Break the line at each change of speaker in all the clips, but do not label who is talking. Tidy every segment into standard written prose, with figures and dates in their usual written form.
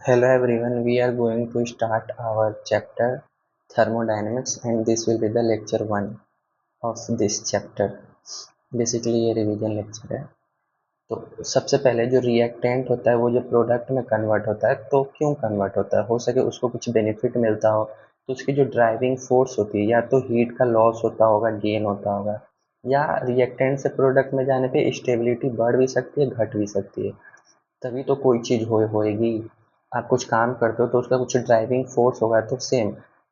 Hello everyone, we are going to start our chapter thermodynamics and this will be the lecture 1 of this chapter. Basically ये revision lecture है। तो सबसे पहले जो reactant होता है वो जो प्रोडक्ट में कन्वर्ट होता है, तो क्यों कन्वर्ट होता है? हो सके उसको कुछ बेनिफिट मिलता हो, तो उसकी जो ड्राइविंग फोर्स होती है या तो हीट का लॉस होता होगा, गेन होता होगा, या रिएक्टेंट से प्रोडक्ट में जाने पे स्टेबिलिटी बढ़ भी सकती है, घट भी सकती है। तभी तो कोई चीज़ होएगी। आप कुछ काम करते हो तो उसका कुछ ड्राइविंग फोर्स होगा। तो सेम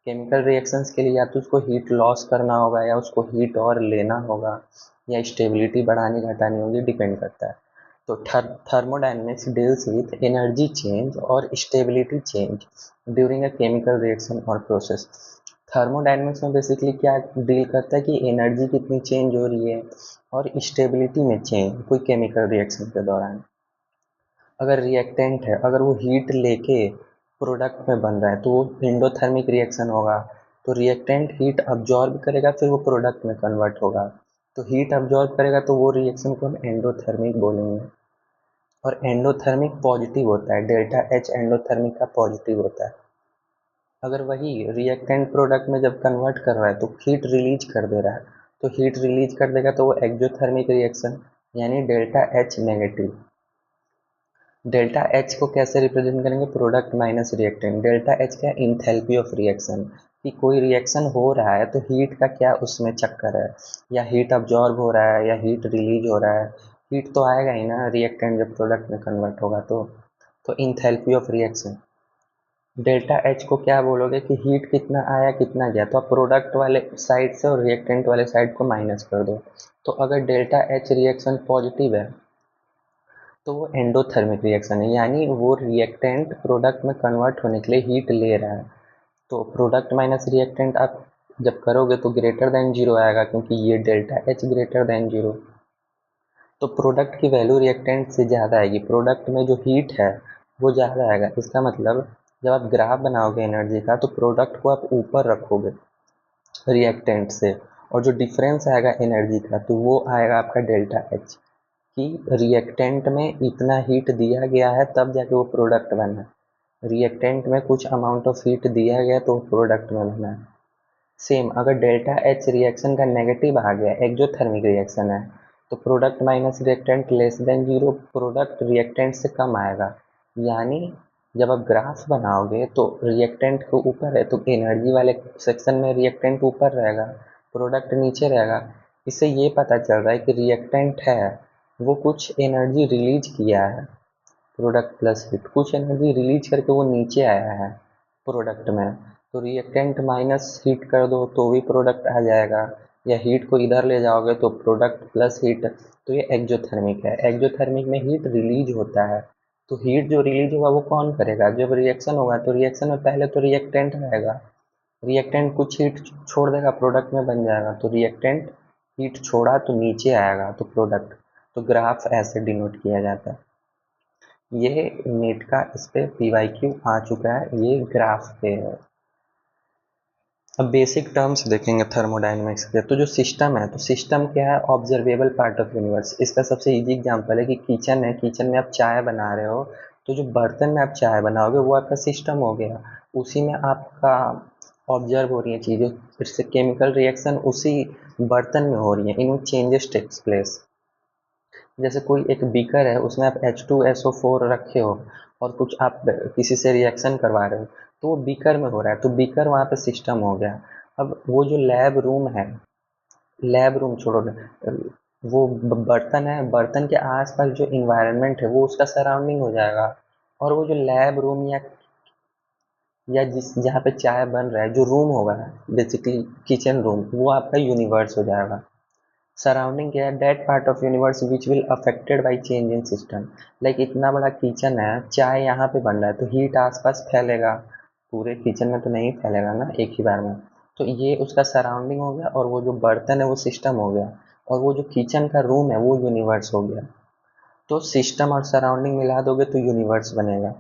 केमिकल रिएक्शंस के लिए या तो उसको हीट लॉस करना होगा या उसको हीट और लेना होगा या स्टेबिलिटी बढ़ानी घटानी होगी, डिपेंड करता है। तो thermodynamics deals with energy change और stability change during a chemical reaction और प्रोसेस। थर्मोडायनेमिक्स में बेसिकली क्या डील करता है कि एनर्जी कितनी चेंज हो रही है और स्टेबिलिटी में चेंज कोई केमिकल रिएक्शन के दौरान। अगर रिएक्टेंट है, अगर वो हीट लेके प्रोडक्ट में बन रहा है तो वो एंडोथर्मिक रिएक्शन होगा। तो रिएक्टेंट हीट अब्जॉर्ब करेगा, फिर वो प्रोडक्ट में कन्वर्ट होगा। तो हीट अब्जॉर्ब करेगा तो वो रिएक्शन को हम एंडोथर्मिक बोलेंगे। और एंडोथर्मिक पॉजिटिव होता है, डेल्टा एच एंडोथर्मिक का पॉजिटिव होता है। अगर वही रिएक्टेंट प्रोडक्ट में जब कन्वर्ट कर रहा है तो हीट रिलीज कर दे रहा है, तो हीट रिलीज कर देगा तो वो एक्जोथर्मिक रिएक्शन यानी delta H negative. Delta H को कैसे रिप्रेजेंट करेंगे? Product minus reactant. Delta H क्या? इंथैल्पी ऑफ रिएक्शन, कि कोई रिएक्शन हो रहा है तो हीट का क्या उसमें चक्कर है, या हीट अब्जॉर्ब हो रहा है या हीट रिलीज हो रहा है। हीट तो आएगा ही ना रिएक्टेंट जब प्रोडक्ट में कन्वर्ट होगा तो enthalpy of reaction. Delta H को क्या बोलोगे कि हीट कितना आया कितना गया, तो आप प्रोडक्ट वाले साइड से और रिएक्टेंट वाले साइड को माइनस कर दो। तो अगर डेल्टा एच रिएक्शन पॉजिटिव है तो वो एंडोथर्मिक रिएक्शन है, यानी वो रिएक्टेंट प्रोडक्ट में कन्वर्ट होने के लिए हीट ले रहा है। तो प्रोडक्ट माइनस रिएक्टेंट आप जब करोगे तो ग्रेटर देन जीरो आएगा, क्योंकि ये delta H greater than zero. तो प्रोडक्ट की वैल्यू रिएक्टेंट से ज़्यादा आएगी, प्रोडक्ट में जो हीट है वो ज़्यादा आएगा। इसका मतलब जब आप ग्राफ बनाओगे एनर्जी का तो प्रोडक्ट को आप ऊपर रखोगे रिएक्टेंट से, और जो डिफरेंस आएगा एनर्जी का तो वो आएगा आपका डेल्टा एच, कि रिएक्टेंट में इतना हीट दिया गया है तब जाके वो प्रोडक्ट बना है। रिएक्टेंट में कुछ अमाउंट ऑफ हीट दिया गया तो प्रोडक्ट में बना है। सेम अगर डेल्टा एच रिएक्शन का नेगेटिव आ गया, एक्जोथर्मिक रिएक्शन है, तो product minus reactant less than zero, product reactant से कम आएगा। यानी जब आप ग्राफ बनाओगे तो रिएक्टेंट के ऊपर है तो एनर्जी वाले सेक्शन में रिएक्टेंट ऊपर रहेगा, प्रोडक्ट नीचे रहेगा। इससे ये पता चल रहा है कि रिएक्टेंट है वो कुछ एनर्जी रिलीज किया है, प्रोडक्ट प्लस हीट कुछ एनर्जी रिलीज करके वो नीचे आया है प्रोडक्ट में। तो रिएक्टेंट माइनस हीट कर दो तो भी प्रोडक्ट आ जाएगा, या हीट को इधर ले जाओगे तो प्रोडक्ट प्लस हीट। तो ये एक्जोथर्मिक है। एक्जोथर्मिक में हीट रिलीज होता है। तो हीट जो रिलीज होगा वो कौन करेगा? जब रिएक्शन होगा तो रिएक्शन में पहले तो रिएक्टेंट रहेगा, रिएक्टेंट कुछ हीट छोड़ देगा, प्रोडक्ट में बन जाएगा। तो रिएक्टेंट हीट छोड़ा तो नीचे आएगा तो प्रोडक्ट। तो ग्राफ ऐसे डिनोट किया जाता है। ये नीट का इस पे पीवाईक्यू आ चुका है, ये ग्राफ पे है। अब बेसिक टर्म्स देखेंगे थर्मोडायनेमिक्स के। तो जो सिस्टम है, तो सिस्टम क्या है? Observable part of universe. इसका सबसे इजी एग्जांपल है कि किचन है, किचन में आप चाय बना रहे हो, तो जो बर्तन में आप चाय बनाओगे वो आपका सिस्टम हो गया। उसी में आपका ऑब्जर्व हो रही है चीज़ें, इससे केमिकल रिएक्शन उसी बर्तन में हो रही है, इनमें चेंजेस टेक्स प्लेस। जैसे कोई एक बीकर है, उसमें आप H2SO4 रखे हो और कुछ आप किसी से रिएक्शन करवा रहे हो, तो वो बीकर में हो रहा है, तो बीकर वहाँ पे सिस्टम हो गया। अब वो जो लैब रूम है, लैब रूम छोड़ो ना, वो बर्तन है, बर्तन के आसपास जो इन्वायरमेंट है वो उसका सराउंडिंग हो जाएगा। और वो जो लैब रूम या जिस जहाँ पे चाय बन रहा है, जो रूम होगा बेसिकली किचन रूम, वो आपका यूनिवर्स हो जाएगा। सराउंडिंग क्या है? That part of universe which will affected by change in system. Like इतना बड़ा किचन है, चाय यहाँ पे बन रहा है तो हीट आसपास फैलेगा, पूरे किचन में तो नहीं फैलेगा ना एक ही बार में। तो ये उसका सराउंडिंग हो गया, और वो जो बर्तन है वो सिस्टम हो गया, और वो जो किचन का रूम है वो यूनिवर्स हो गया। तो सिस्टम और सराउंडिंग मिला दोगे तो यूनिवर्स बनेगा।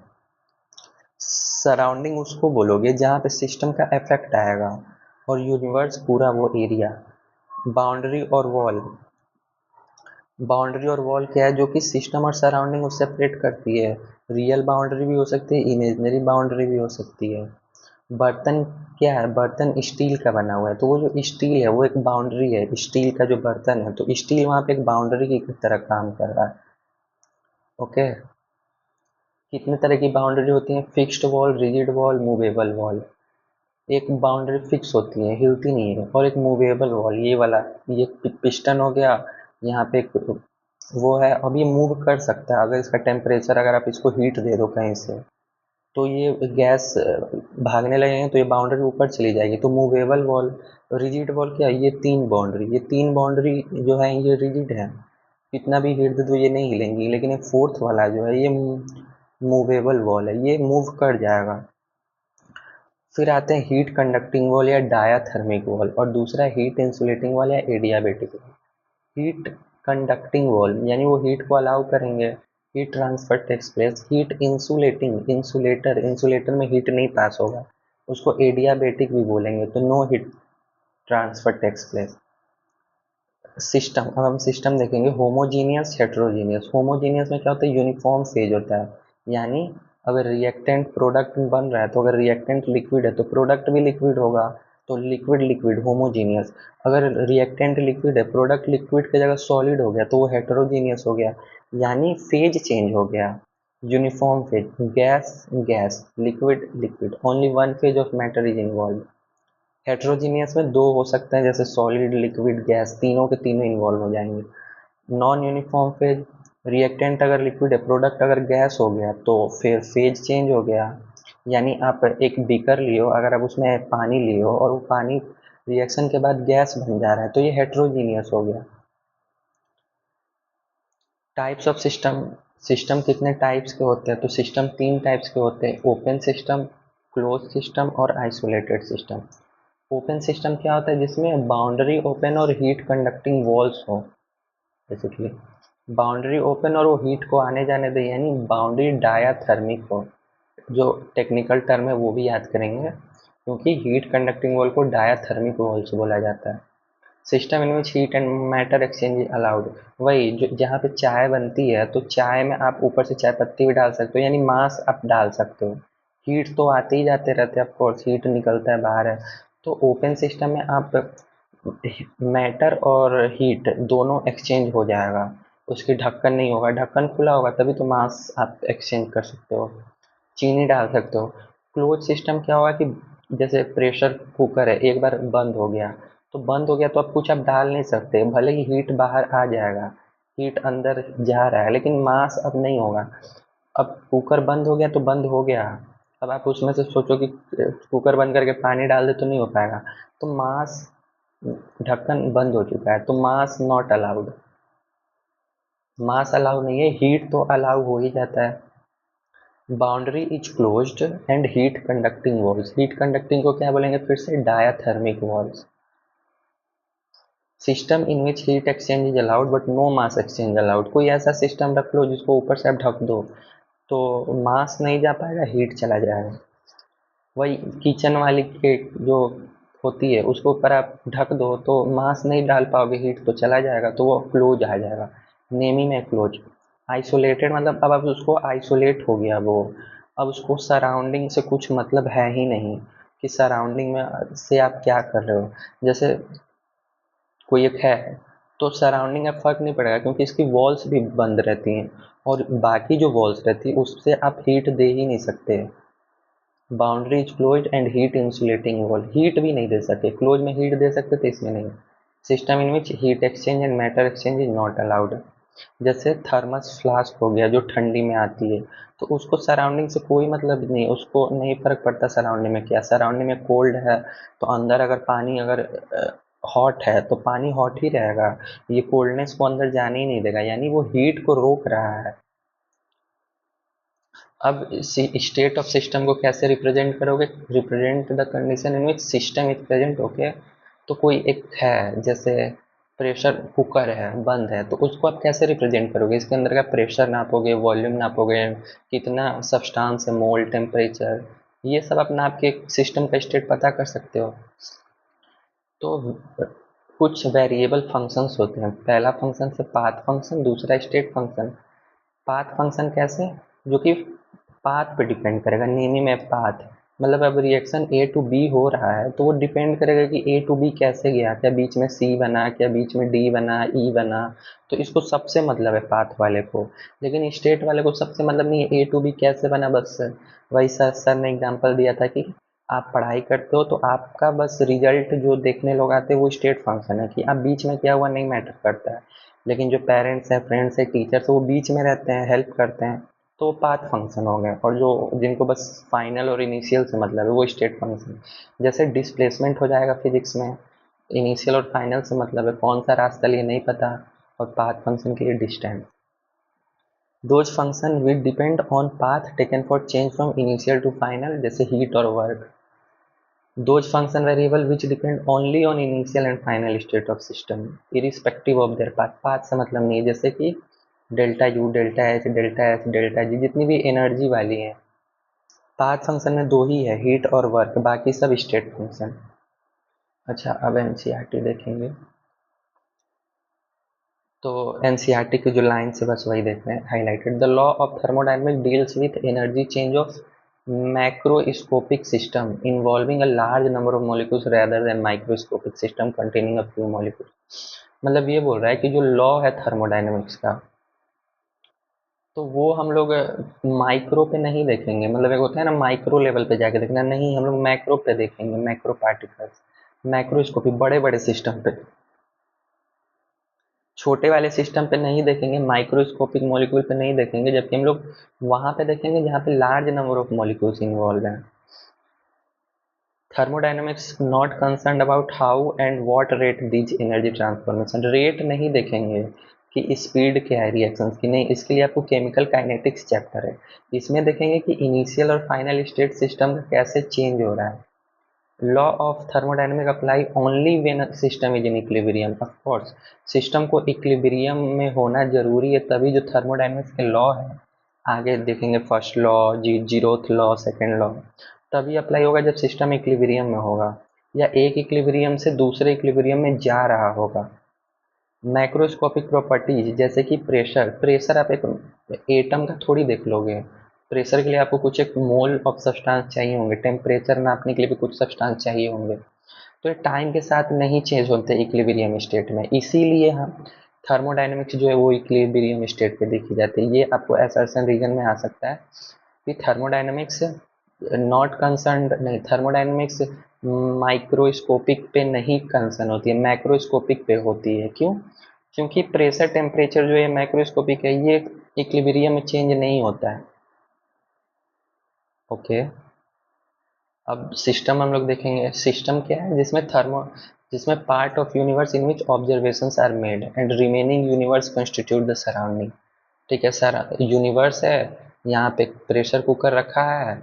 सराउंडिंग उसको बोलोगे जहाँ पे सिस्टम का इफेक्ट आएगा, और यूनिवर्स पूरा वो एरिया, बाउंड्री और वॉल। बाउंड्री और वॉल क्या है, जो कि सिस्टम और सराउंडिंग को सेपरेट करती है। रियल बाउंड्री भी हो सकती है, इमेजिनरी बाउंड्री भी हो सकती है। बर्तन क्या है, बर्तन स्टील का बना हुआ है, तो वो जो स्टील है वो एक बाउंड्री है, स्टील का जो बर्तन है, तो स्टील वहाँ पे एक बाउंड्री की तरह काम कर रहा है। ओके। कितने तरह की बाउंड्री होती है, fixed wall, rigid wall, movable wall. एक बाउंड्री फिक्स होती है, हिलती नहीं है, और एक मूवेबल वॉल, ये वाला, ये पिस्टन हो गया, यहाँ पे एक वो है, अब ये मूव कर सकता है, अगर इसका टेम्परेचर, अगर आप इसको हीट दे दो कहीं से, तो ये गैस भागने लगेंगे तो ये बाउंड्री ऊपर चली जाएगी, तो मूवेबल वॉल। रिजिड वॉल क्या है, ये तीन बाउंड्री जो है ये रिजिड है, कितना भी हीट दे दो ये नहीं हिलेंगी, लेकिन ये फोर्थ वाला जो है ये मूवेबल वॉल है, ये मूव कर जाएगा। फिर आते हैं हीट कंडक्टिंग वॉल या डायाथर्मिक वॉल, और दूसरा हीट इंसुलेटिंग वॉल या adiabatic wall. Heat conducting wall यानी वो हीट को अलाउ करेंगे, heat transfer takes place. Heat insulating, insulator में हीट नहीं पास होगा, उसको एडियाबेटिक भी बोलेंगे, तो no heat transfer takes place. System, अब हम सिस्टम देखेंगे, होमोजीनियस, हेट्रोजीनियस। होमोजीनियस में क्या होता है, यूनिफॉर्म फेज होता है, यानी अगर रिएक्टेंट प्रोडक्ट बन रहा है, तो अगर रिएक्टेंट लिक्विड है तो प्रोडक्ट भी लिक्विड होगा, तो लिक्विड लिक्विड होमोजीनियस। अगर रिएक्टेंट लिक्विड है, प्रोडक्ट लिक्विड की जगह सॉलिड हो गया, तो वो हेट्रोजीनियस हो गया, यानी फेज चेंज हो गया। Uniform phase, gas gas, liquid liquid, only one phase of matter is involve. Heterogeneous में दो हो सकते हैं, जैसे सॉलिड, लिक्विड, गैस, तीनों के तीनों इन्वॉल्व हो जाएंगे। नॉन यूनिफॉर्म फेज, रिएक्टेंट अगर लिक्विड है, प्रोडक्ट अगर गैस हो गया, तो फिर फेज चेंज हो गया, यानी आप एक बीकर लियो, अगर आप उसमें पानी लियो और वो पानी रिएक्शन के बाद गैस बन जा रहा है, तो ये हेट्रोजीनियस हो गया। टाइप्स ऑफ सिस्टम, सिस्टम कितने टाइप्स के होते हैं, तो सिस्टम तीन टाइप्स के होते हैं, ओपन सिस्टम, क्लोज सिस्टम और आइसोलेटेड सिस्टम। ओपन सिस्टम क्या होता है, जिसमें बाउंड्री ओपन और हीट कंडक्टिंग वॉल्स हो, बेसिकली बाउंड्री ओपन और वो हीट को आने जाने दे, यानी बाउंड्री डायाथर्मिक हो। जो टेक्निकल टर्म है वो भी याद करेंगे, क्योंकि हीट कंडक्टिंग वॉल को डायाथर्मिक वॉल्स बोला जाता है। System in which heat and matter exchange allowed, वही जो जहाँ पे चाय बनती है, तो चाय में आप ऊपर से चाय पत्ती भी डाल सकते हो, यानी मांस आप डाल सकते हो। हीट तो आते ही जाते रहते हैं, ऑफकोर्स हीट निकलता है बाहर है। तो ओपन सिस्टम में आप मैटर और हीट दोनों एक्सचेंज हो जाएगा, उसकी ढक्कन नहीं होगा, ढक्कन खुला होगा तभी तो मांस आप एक्सचेंज कर सकते हो, चीनी डाल सकते हो। क्लोज सिस्टम क्या होगा कि जैसे प्रेशर कुकर है, एक बार बंद हो गया, तो बंद हो गया तो अब कुछ आप डाल नहीं सकते, भले ही हीट बाहर आ जाएगा, हीट अंदर जा रहा है, लेकिन मास अब नहीं होगा। अब कुकर बंद हो गया तो बंद हो गया, अब आप उसमें से सोचो कि कुकर बंद करके पानी डाल दे तो नहीं हो पाएगा, तो मास, ढक्कन बंद हो चुका है, तो mass not allowed, mass allow नहीं है, हीट तो अलाउ हो ही जाता है। Boundary is closed and heat conducting walls, heat conducting को क्या बोलेंगे फिर से, diathermic walls. System in which heat exchange is allowed but no mass exchange allowed, कोई ऐसा सिस्टम रख लो जिसको ऊपर से आप ढक दो, तो मास नहीं जा पाएगा, हीट चला जाएगा। वही किचन वाली के जो होती है, उसको ऊपर आप ढक दो तो मास नहीं डाल पाओगे, हीट तो चला जाएगा, तो वो क्लोज आ जाएगा, नेमी में क्लोज। आइसोलेटेड मतलब अब आप उसको आइसोलेट हो गया वो, अब उसको सराउंडिंग से कुछ मतलब है ही नहीं, कि सराउंडिंग में से आप क्या कर रहे हो। जैसे कोई एक है, तो सराउंडिंग में फर्क नहीं पड़ेगा, क्योंकि इसकी वॉल्स भी बंद रहती हैं, और बाकी जो वॉल्स रहती है उससे आप हीट दे ही नहीं सकते। Boundary is close and heat insulating wall, heat भी नहीं दे सकते, क्लोज में हीट दे सकते थे, इसमें नहीं। System in which heat exchange and matter exchange is not allowed, जैसे थर्मस फ्लास्क हो गया जो ठंडी में आती है, तो उसको सराउंडिंग से कोई मतलब नहीं, उसको नहीं फर्क पड़ता सराउंडिंग में क्या, सराउंडिंग में कोल्ड है तो अंदर अगर पानी अगर हॉट है तो पानी हॉट ही रहेगा, ये कोल्डनेस को अंदर जाने ही नहीं देगा, यानी वो हीट को रोक रहा है। अब स्टेट ऑफ सिस्टम को कैसे रिप्रेजेंट करोगे, represent the condition in which system is present, okay. तो कोई एक है, जैसे प्रेशर कुकर है, बंद है, तो उसको आप कैसे रिप्रेजेंट करोगे, इसके अंदर का प्रेशर नापोगे, वॉल्यूम नापोगे, कितना सब्सटेंस है, मोल, टेम्परेचर, ये सब आप नाप के सिस्टम का स्टेट पता कर सकते हो। तो कुछ वेरिएबल फंक्शंस होते हैं। पहला फंक्शन से पाथ फंक्शन, दूसरा स्टेट फंक्शन। पाथ फंक्शन कैसे, जो कि पाथ पे डिपेंड करेगा, नेमिंग में पाथ, मतलब अब रिएक्शन ए टू बी हो रहा है तो वो डिपेंड करेगा कि ए टू बी कैसे गया, क्या बीच में सी बना, क्या बीच में डी बना, ई बना। तो इसको सबसे मतलब है पाथ वाले को, लेकिन स्टेट वाले को सबसे मतलब नहीं है ए टू बी कैसे बना। बस वही सर ने एग्जांपल दिया था कि आप पढ़ाई करते हो तो आपका बस रिजल्ट जो देखने लोग आते हैं वो स्टेट फंक्शन है, कि आप बीच में क्या हुआ नहीं मैटर करता है। लेकिन जो पेरेंट्स हैं, फ्रेंड्स हैं, टीचर्स, वो बीच में रहते हैं, हेल्प करते हैं, तो वो पाथ फंक्शन हो गए। और जो जिनको बस फाइनल और इनिशियल से मतलब है वो स्टेट फंक्शन। जैसे डिस्प्लेसमेंट हो जाएगा फिजिक्स में, इनिशियल और फाइनल से मतलब है कौन सा रास्ता लिए नहीं पता, और पाथ फंक्शन के लिए distance. Those function will depend on path taken for change from initial to final, जैसे हीट और work. Those function variable which depend only on initial and final state of system irrespective of their path। Path से मतलब नहीं है, जैसे कि delta U, delta H, delta S, delta G, जितनी भी एनर्जी वाली है। पाथ फंक्शन में दो ही है, हीट और वर्क, बाकी सब स्टेट फंक्शन। अच्छा, अब एनसीईआरटी देखेंगे। तो एनसीईआरटी की जो लाइन से बस वही देख रहे हैं highlighted. The law of thermodynamic deals with energy change of macroscopic system involving a large number of molecules rather than microscopic system containing a few molecules. मतलब ये बोल रहा है कि जो लॉ है थर्मोडायनेमिक्स का, तो वो हम लोग माइक्रो पे नहीं देखेंगे। मतलब एक होता है ना माइक्रो लेवल पे जाके देखना, नहीं, हम लोग मैक्रो पे देखेंगे, मैक्रो पार्टिकल्स, मैक्रोस्कोपिक बड़े बड़े सिस्टम पे। छोटे वाले सिस्टम पे नहीं देखेंगे, माइक्रोस्कोपिक मॉलिक्यूल पे नहीं देखेंगे, जबकि हम लोग वहां पे देखेंगे जहाँ पे large number of molecules involve हैं। Thermodynamics not concern about how and what rate these energy transformation. Rate नहीं देखेंगे कि स्पीड क्या है रिएक्शंस की, नहीं, इसके लिए आपको केमिकल काइनेटिक्स चैप्टर है। इसमें देखेंगे कि इनिशियल और फाइनल स्टेट सिस्टम का कैसे चेंज हो रहा है। Law of thermodynamic apply only when system is in equilibrium. Of course system को इक्विलिब्रियम में होना जरूरी है, तभी जो थर्मोडायनेमिक्स के लॉ है, आगे देखेंगे first law, zeroth law, second law, तभी अप्लाई होगा जब सिस्टम इक्विलिब्रियम में होगा, या एक इक्विलिब्रियम से दूसरे इक्विलिब्रियम में जा रहा होगा। मैक्रोस्कोपिक प्रॉपर्टीज जैसे कि प्रेशर, प्रेशर आप एक एटम का थोड़ी देख लोगे। प्रेशर के लिए आपको कुछ एक मोल ऑफ सब्सटेंस चाहिए होंगे, टेम्परेचर नापने के लिए भी कुछ सब्सटेंस चाहिए होंगे। तो ये टाइम के साथ नहीं चेंज होते इक्विलिब्रियम स्टेट में, इसीलिए हम थर्मोडायनेमिक्स जो है वो इक्विलिब्रियम स्टेट पे देखी जाती है। ये आपको असर्शन रीजन में आ सकता है कि थर्मोडायनेमिक्स नॉट कंसर्न, नहीं, थर्मोडायनेमिक्स माइक्रोस्कोपिक पे नहीं कंसर्न होती है, मैक्रोस्कोपिक पे होती है। क्यों? क्योंकि प्रेशर टेम्परेचर जो है मैक्रोस्कोपिक है, ये इक्विलिब्रियम में चेंज नहीं होता है। ओके, अब सिस्टम हम लोग देखेंगे। सिस्टम क्या है? जिसमें part of universe in which observations are made and remaining universe constitute the surrounding. ठीक है सर, यूनिवर्स है, यहाँ पे प्रेशर कुकर रखा है,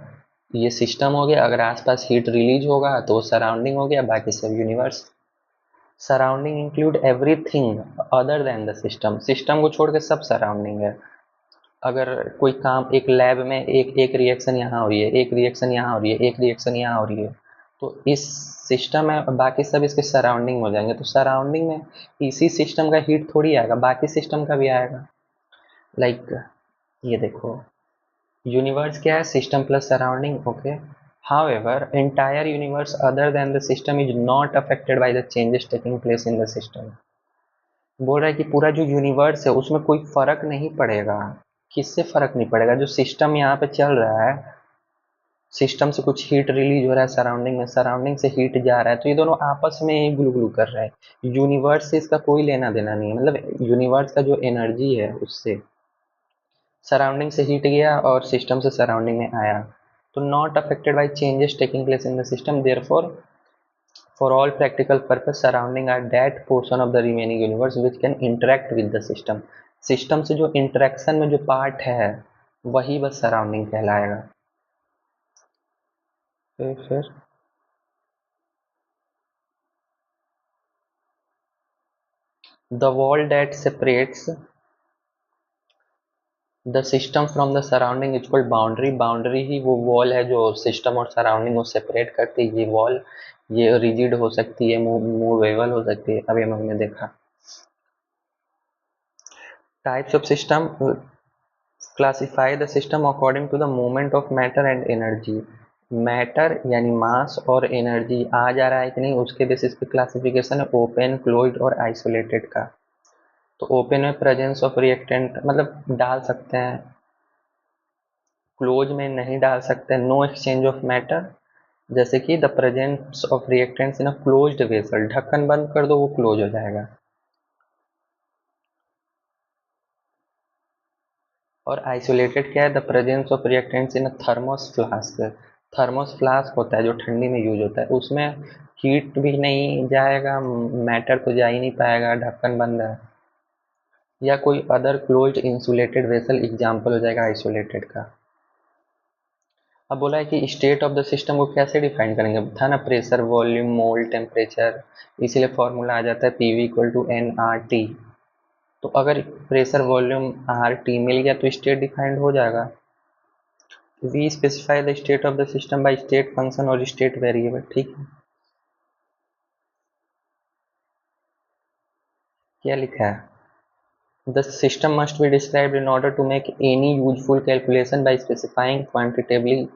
ये सिस्टम हो गया। अगर आसपास हीट रिलीज होगा तो वो सराउंडिंग हो गया, बाकी सब universe. Surrounding include everything other than the system, system को छोड़ के सब सराउंडिंग है। अगर कोई काम एक लैब में एक रिएक्शन यहाँ हो रही है, एक रिएक्शन यहाँ हो रही है, एक रिएक्शन यहाँ हो रही है, तो इस सिस्टम है, बाकी सब इसके सराउंडिंग हो जाएंगे। तो सराउंडिंग में इसी सिस्टम का हीट थोड़ी आएगा, बाकी सिस्टम का भी आएगा। लाइक ये देखो, यूनिवर्स क्या है? System plus surrounding. Okay, however entire universe other than the system is not affected by the changes taking place in the system. बोल रहा है कि पूरा जो यूनिवर्स है उसमें कोई फर्क नहीं पड़ेगा। किससे फर्क नहीं पड़ेगा? जो सिस्टम यहाँ पे चल रहा है, सिस्टम से कुछ हीट रिलीज हो रहा है सराउंडिंग में, सराउंडिंग से हीट जा रहा है, तो ये दोनों आपस में ही गुलू गुलू कर रहा है। यूनिवर्स से इसका कोई लेना देना नहीं है। मतलब यूनिवर्स का जो एनर्जी है उससे सराउंडिंग से हीट गया और सिस्टम से सराउंडिंग में आया, तो not affected by changes taking place in the system. Therefore for all practical purpose surrounding are that portion of the remaining universe which can interact with the system। System से जो interaction में जो part है वही बस surrounding कहलाएगा। फिर the wall that separates the system from the surrounding is called boundary. Boundary ही वो वॉल है जो सिस्टम और सराउंडिंग को सेपरेट करती है, ये वॉल। ये रिजिड हो सकती है, मूवेबल हो सकती है, अभी हमने देखा। Types of system, classify the system according to the movement of matter and energy. Matter यानी मास और एनर्जी आ जा रहा है कि नहीं, उसके बेसिस पे क्लासिफिकेशन है ओपन, क्लोज्ड और आइसोलेटेड का। तो ओपन में प्रेजेंस ऑफ रिएक्टेंट मतलब डाल सकते हैं, क्लोज में नहीं डाल सकते, नो एक्सचेंज ऑफ मैटर, जैसे कि the presence of reactants in a closed vessel, ढक्कन बंद कर दो वो क्लोज हो जाएगा। और आइसोलेटेड क्या है, the presence of reactants in a thermos flask. Thermos flask होता है जो ठंडी में यूज होता है, उसमें हीट भी नहीं जाएगा, मैटर तो जा ही नहीं पाएगा, ढक्कन बंद है। या कोई other closed insulated vessel example हो जाएगा आइसोलेटेड का। अब बोला है कि स्टेट ऑफ द सिस्टम को कैसे डिफाइन करेंगे, था ना प्रेशर, वॉल्यूम, मोल, टेम्परेचर, इसीलिए फॉर्मूला आ जाता है PV equal to n R T. तो अगर प्रेशर, वॉल्यूम, आर टी मिल गया तो स्टेट डिफाइंड हो जाएगा। We specify the state of the system by state function और स्टेट वेरिएबल, ठीक है। क्या लिखा है, the system must be described in order to make any useful calculation by specifying quantitatively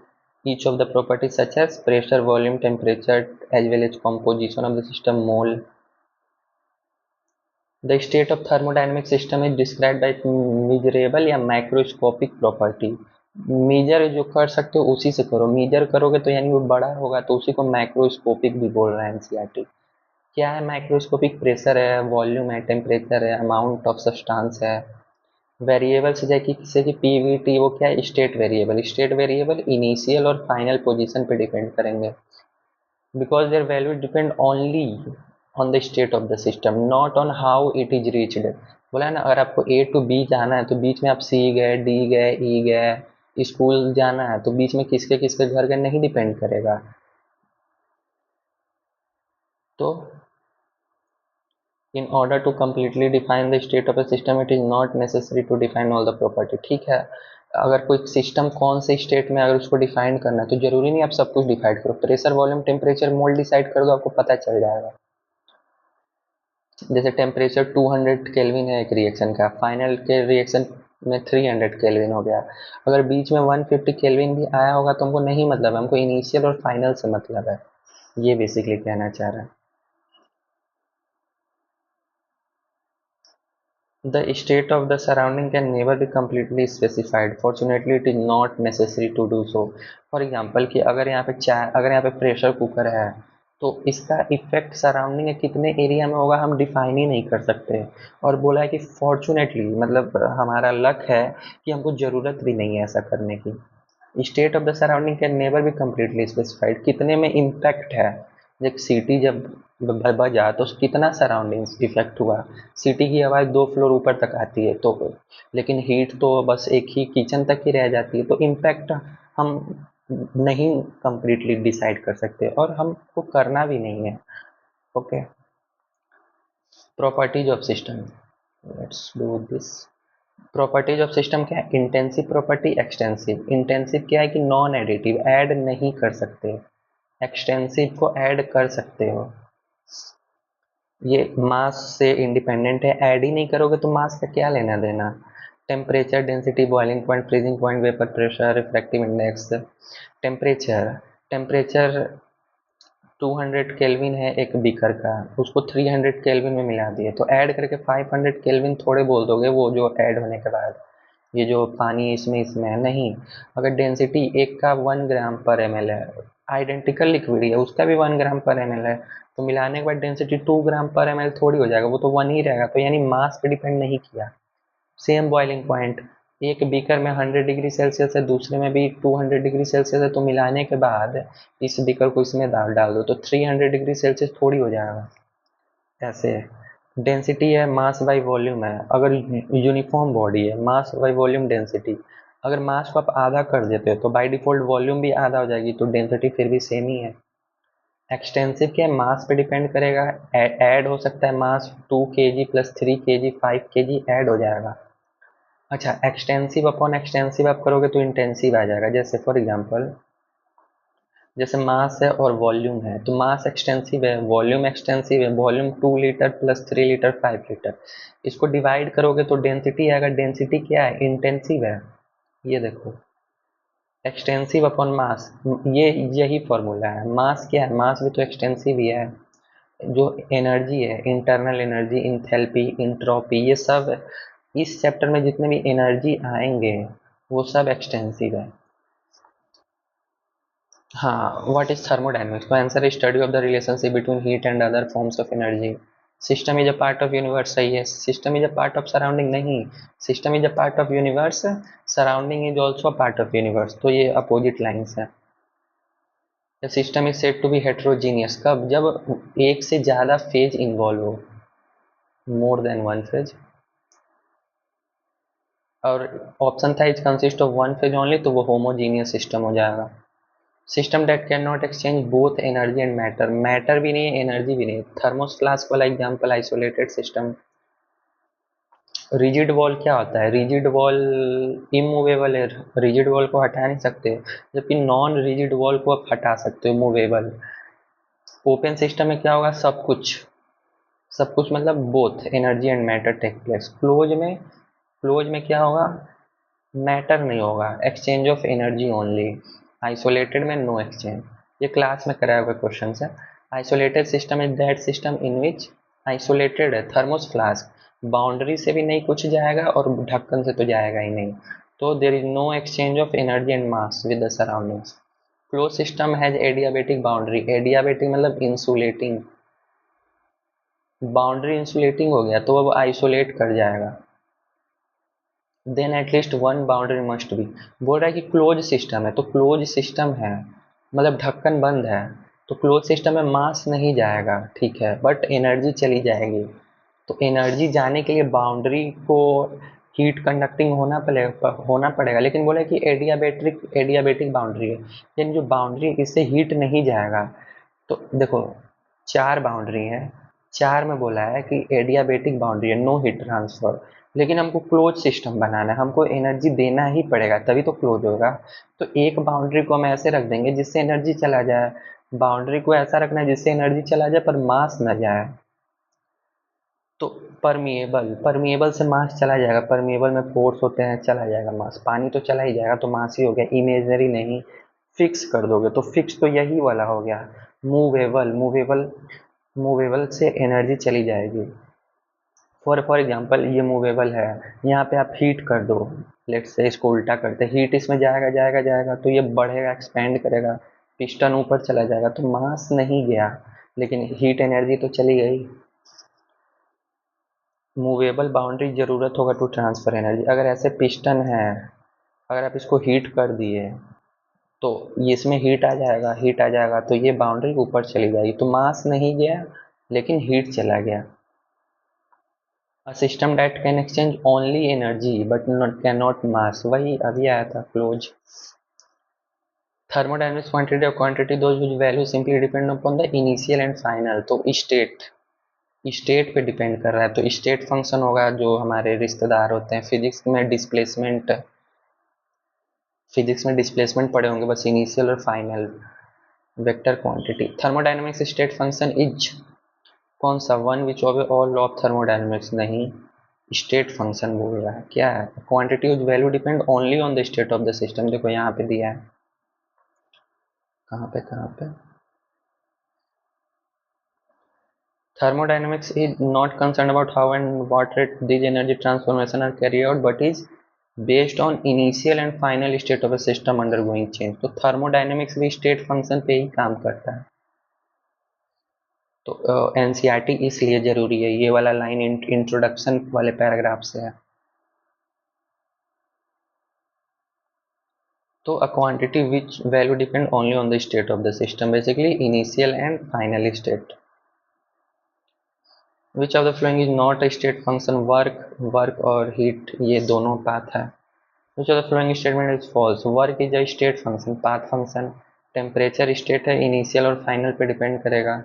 each of the properties such as pressure, volume, temperature as well as composition of the system, mole. The state of thermodynamic system is described by measurable या microscopic property. Major जो कर सकते हो उसी से करो, major करोगे तो यानी वो बड़ा होगा तो उसी को माइक्रोस्कोपिक भी बोल रहा है एनसीईआरटी। क्या है माइक्रोस्कोपिक, प्रेशर है, वॉल्यूम है, टेम्परेचर है, अमाउंट ऑफ सब्सटेंस है। वेरिएबल से जाए कि किसी की पीवीटी, वो क्या है, state variable. State variable initial और फाइनल पोजीशन पे डिपेंड करेंगे, because their value depend only on the state of the system, not on how it is reached। बोला है ना, अगर आपको ए टू बी जाना है तो बीच में आप सी गए, डी गए, ई गए, स्कूल जाना है तो बीच में किसके किसके घर गए नहीं डिपेंड करेगा। तो in order to completely define the state of a system it is not necessary to define all the property, ठीक है। अगर कोई सिस्टम कौन से स्टेट में, अगर उसको डिफाइन करना है तो जरूरी नहीं आप सब कुछ डिसाइड करो, प्रेशर, वॉल्यूम, टेम्परेचर, मोल डिसाइड कर दो, आपको पता चल जाएगा। जैसे टेम्परेचर 200 केल्विन है एक रिएक्शन का, फाइनल के रिएक्शन में 300 केल्विन हो गया। अगर बीच में 150 केल्विन भी आया होगा तो हमको नहीं मतलब है, हमको इनिशियल और फाइनल से मतलब है, ये बेसिकली कहना चाह रहा है। The state of the surrounding can never be completely specified. Fortunately, it is not necessary to do so. For example कि अगर यहाँ पे चाय, अगर यहाँ पे प्रेशर कुकर है तो इसका इफेक्ट सराउंडिंग है कितने एरिया में होगा हम डिफाइन ही नहीं कर सकते। और बोला है कि फॉर्चुनेटली मतलब हमारा लक है कि हमको ज़रूरत भी नहीं है ऐसा करने की। State of the surrounding can never be completely specified, कितने में इम्पैक्ट है। एक सीटी जब बजा तो कितना सराउंडिंग इफेक्ट हुआ, सीटी की आवाज़ 2 फ्लोर ऊपर तक आती है तो, लेकिन हीट तो बस एक ही किचन तक ही रह जाती है, तो इम्पैक्ट हम नहीं कंप्लीटली डिसाइड कर सकते और हमको करना भी नहीं है। Okay, properties of system, let's do this. Properties of system क्या है, इंटेंसिव प्रॉपर्टी, एक्सटेंसिव। इंटेंसिव क्या है कि नॉन एडिटिव, ऐड नहीं कर सकते, एक्सटेंसिव को ऐड कर सकते हो। ये मास से इंडिपेंडेंट है, ऐड ही नहीं करोगे तो मास का क्या लेना देना। Temperature, density, boiling point, freezing point, vapour pressure, refractive index. Temperature, temperature 200 kelvin है एक बीकर का, उसको 300 केल्विन में मिला दिए तो ऐड करके 500 केल्विन थोड़े बोल दोगे वो जो ऐड होने के बाद, ये जो पानी इसमें इसमें है नहीं। अगर डेंसिटी एक का 1 ग्राम पर ml है, आइडेंटिकल लिक्विड है उसका भी 1 ग्राम पर ml है, तो मिलाने के बाद डेंसिटी 2 ग्राम पर ml थोड़ी हो जाएगा, वो तो 1 ही रहेगा, तो यानी मास पे डिपेंड नहीं किया। सेम बॉइलिंग पॉइंट, एक बीकर में 100 डिग्री सेल्सियस है, दूसरे में भी 200 डिग्री सेल्सियस है, तो मिलाने के बाद इस बीकर को इसमें डाल डाल दो तो 300 डिग्री सेल्सियस थोड़ी हो जाएगा। ऐसे डेंसिटी है, मास बाई वॉल्यूम है, अगर यूनिफॉर्म बॉडी है मास बाई वॉल्यूम डेंसिटी, अगर मास को आप आधा कर देते हो तो बाई डिफॉल्ट वॉल्यूम भी आधा हो जाएगी, तो डेंसिटी फिर भी सेम ही है। एक्सटेंसिव क्या है, मास पे डिपेंड करेगा, ऐड हो सकता है मास 2 kg plus 3 kg 5 kg add हो जाएगा। अच्छा, एक्सटेंसिव अपॉन एक्सटेंसिव आप करोगे तो इंटेंसिव आ जाएगा, जैसे फॉर एग्जांपल जैसे मास है और वॉल्यूम है, तो मास एक्सटेंसिव है, वॉल्यूम एक्सटेंसिव है, volume 2 litre plus 3 litre 5 litre. इसको डिवाइड करोगे तो डेंसिटी आएगा, डेंसिटी क्या है, इंटेंसिव है। ये देखो, एक्सटेंसिव अपॉन मास, ये यही फॉर्मूला है। मास क्या है, मास भी तो एक्सटेंसिव ही है। जो एनर्जी है, इंटरनल एनर्जी, इंथैल्पी, इंट्रोपी, ये सब इस चैप्टर में जितने भी एनर्जी आएंगे वो सब एक्सटेंसिव है। हाँ, व्हाट इज थर्मोडायनेमिक्स? तो answer is study of the relationship between heat and other forms of energy. System is a part of universe, सही है। System is a part of surrounding, नहीं। System is a part of universe, surrounding is also part of universe, तो ये opposite lines है। The system is said to be heterogeneous कब, जब एक से ज्यादा फेज इन्वॉल्व हो, मोर देन वन फेज। और ऑप्शन था is consist of one phase only, तो वो होमोजीनियस सिस्टम हो जाएगा। System date can not exchange both energy and matter, matter भी नहीं है एनर्जी भी नहीं है। थर्मोस फ्लास्क वाला example, isolated system. Rigid wall क्या होता है, रिजिड वॉल इमूवेबल है, रिजिड वॉल को हटा नहीं सकते, जबकि नॉन रिजिड वॉल को आप हटा सकते हो, मूवेबल। ओपन सिस्टम में क्या होगा, सब कुछ, सब कुछ मतलब both energy and matter take place. Close में क्या होगा, मैटर नहीं होगा, exchange of energy only. Isolated में नो एक्सचेंज। ये क्लास में कराया हुआ क्वेश्चन है। Isolated system is that system in which, isolated है थर्मोस फ्लास्क, बाउंड्री से भी नहीं कुछ जाएगा और ढक्कन से तो जाएगा ही नहीं, तो there is no exchange of energy and mass with the surroundings. Close system has adiabatic boundary, adiabatic मतलब इंसुलेटिंग, बाउंड्री इंसुलेटिंग हो गया तो अब आइसोलेट कर जाएगा। Then at least one boundary must be. बोल रहा है कि क्लोज सिस्टम है, तो क्लोज सिस्टम है मतलब ढक्कन बंद है, तो क्लोज सिस्टम में मास नहीं जाएगा, ठीक है, बट एनर्जी चली जाएगी। तो एनर्जी जाने के लिए बाउंड्री को हीट कंडक्टिंग होना पड़ेगा, लेकिन बोला कि एडियाबेटिक एडियाबेटिक बाउंड्री है, यानी जो बाउंड्री इससे हीट नहीं जाएगा। तो देखो, चार बाउंड्री है, चार में बोला है कि एडियाबेटिक बाउंड्री है, नो हीट ट्रांसफर, लेकिन हमको क्लोज सिस्टम बनाना है, हमको एनर्जी देना ही पड़ेगा तभी तो क्लोज होगा। तो एक बाउंड्री को हम ऐसे रख देंगे जिससे एनर्जी चला जाए, बाउंड्री को ऐसा रखना है जिससे एनर्जी चला जाए पर मास न जाए। तो परमिएबल, परमिएबल से मास चला जाएगा, परमिएबल में फोर्स होते हैं, चला जाएगा मास, पानी तो चला ही जाएगा, तो मास ही हो गया, इमेजनरी नहीं। फिक्स कर दोगे तो फिक्स तो यही वाला हो गया। मूवेबल, मूवेबल, मूवेबल से एनर्जी चली जाएगी। फॉर एग्जांपल ये मूवेबल है, यहाँ पे आप हीट कर दो, लेट्स से इसको उल्टा करते, हीट इसमें जाएगा जाएगा जाएगा तो ये बढ़ेगा, एक्सपेंड करेगा, पिस्टन ऊपर चला जाएगा, तो मास नहीं गया लेकिन हीट एनर्जी तो चली गई। मूवेबल बाउंड्री जरूरत होगा टू ट्रांसफर एनर्जी, अगर ऐसे पिस्टन है, अगर आप इसको हीट कर दिए तो ये इसमें हीट आ जाएगा, हीट आ जाएगा तो ये बाउंड्री ऊपर चली जाएगी, तो मास नहीं गया लेकिन हीट चला गया। A system date can exchange only energy but not can not मास, वही अभी आया था क्लोज। थर्मोडायनेमिक्स क्वांटिटी और quantity those which value simply depend upon the initial and final, तो स्टेट पे डिपेंड कर रहा है, तो स्टेट फंक्शन होगा जो हमारे रिश्तेदार होते हैं। फिजिक्स में डिस्प्लेसमेंट पढ़े होंगे बस, इनिशियल और final. Vector quantity, thermodynamics state function is कौन सा, one which obey all law of thermodynamics, नहीं, स्टेट फंक्शन बोल रहा है। क्या है, quantity value depend only on the state of the system, देखो यहाँ पे दिया है, कहाँ पे thermodynamics is not concerned about how and what rate these energy transformation are carried out but is based on initial and final state of a system undergoing change, तो thermodynamics भी state function पे ही काम करता है। तो NCERT इसलिए जरूरी है, ये वाला लाइन इंट्रोडक्शन वाले पैराग्राफ से है। तो a quantity which value depend only on the state of the system, basically initial and final state। Which of the following is not a state function, work और हीट ये दोनों path है। Which of the following statement is false, work is a state function, path function, temperature state है, initial और final पे depend करेगा।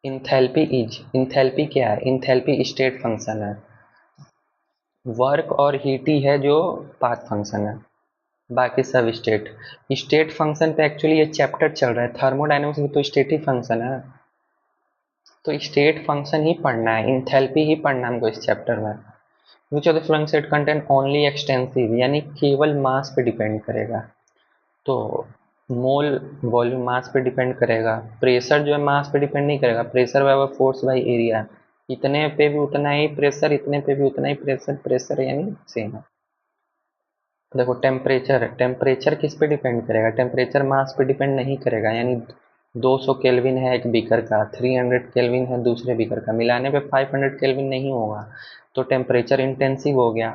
Enthalpy क्या है, इंथैल्पी स्टेट फंक्शन है, वर्क और हीट ही है जो पाथ फंक्शन है। बाकी सब स्टेट। स्टेट फंक्शन पे एक्चुअली ये चैप्टर चल रहा है, थर्मोडायनेमिक्स भी तो स्टेट ही फंक्शन है, तो स्टेट फंक्शन ही पढ़ना है, इंथैल्पी ही पढ़ना है हमको इस चैप्टर में। विच of the following state content only extensive, यानी केवल मास पे डिपेंड करेगा। तो मोल वॉल्यूम मास पे डिपेंड करेगा, प्रेशर जो है मास पे डिपेंड नहीं करेगा, प्रेशर बराबर फोर्स बाई एरिया, इतने पे भी उतना ही प्रेशर, इतने पे भी उतना ही प्रेशर, प्रेशर यानी सेम है। देखो टेम्परेचर, टेम्परेचर किस पे डिपेंड करेगा, टेम्परेचर मास पे डिपेंड नहीं करेगा, यानी 200 केल्विन है एक बीकर का, 300 केल्विन है दूसरे बीकर का, मिलाने पे 500 केल्विन नहीं होगा, तो टेम्परेचर इंटेंसिव हो गया,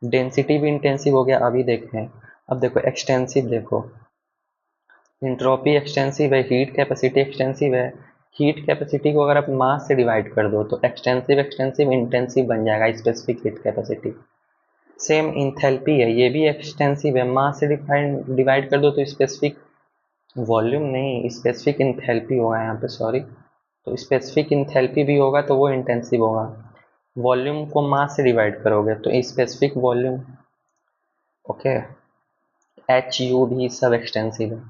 डेंसिटी भी इंटेंसिव हो गया। अभी देखें, अब देखो एक्सटेंसिव, देखो इंट्रोपी एक्सटेंसिव है, हीट कैपेसिटी एक्सटेंसिव है, हीट कैपेसिटी को अगर आप मास से डिवाइड कर दो तो एक्सटेंसिव एक्सटेंसिव इंटेंसिव बन जाएगा, specific heat capacity. Same enthalpy है, ये भी एक्सटेंसिव है, मास से डिवाइड कर दो तो स्पेसिफिक वॉल्यूम नहीं, स्पेसिफिक इंथैल्पी होगा यहाँ पे, सॉरी, तो स्पेसिफिक इंथैल्पी भी होगा तो वो इंटेंसिव होगा। वॉल्यूम को मास से डिवाइड करोगे तो specific volume, okay, H U भी सब एक्सटेंसिव है।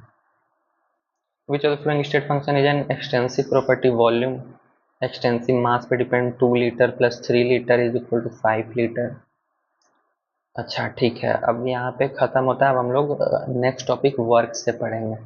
Which of the following state function is an extensive property, volume extensive mass पे depend, 2 litre plus 3 litre is equal to 5 litre. अच्छा ठीक है, अब यहाँ पे ख़त्म होता है, अब हम लोग नेक्स्ट टॉपिक वर्क से पढ़ेंगे।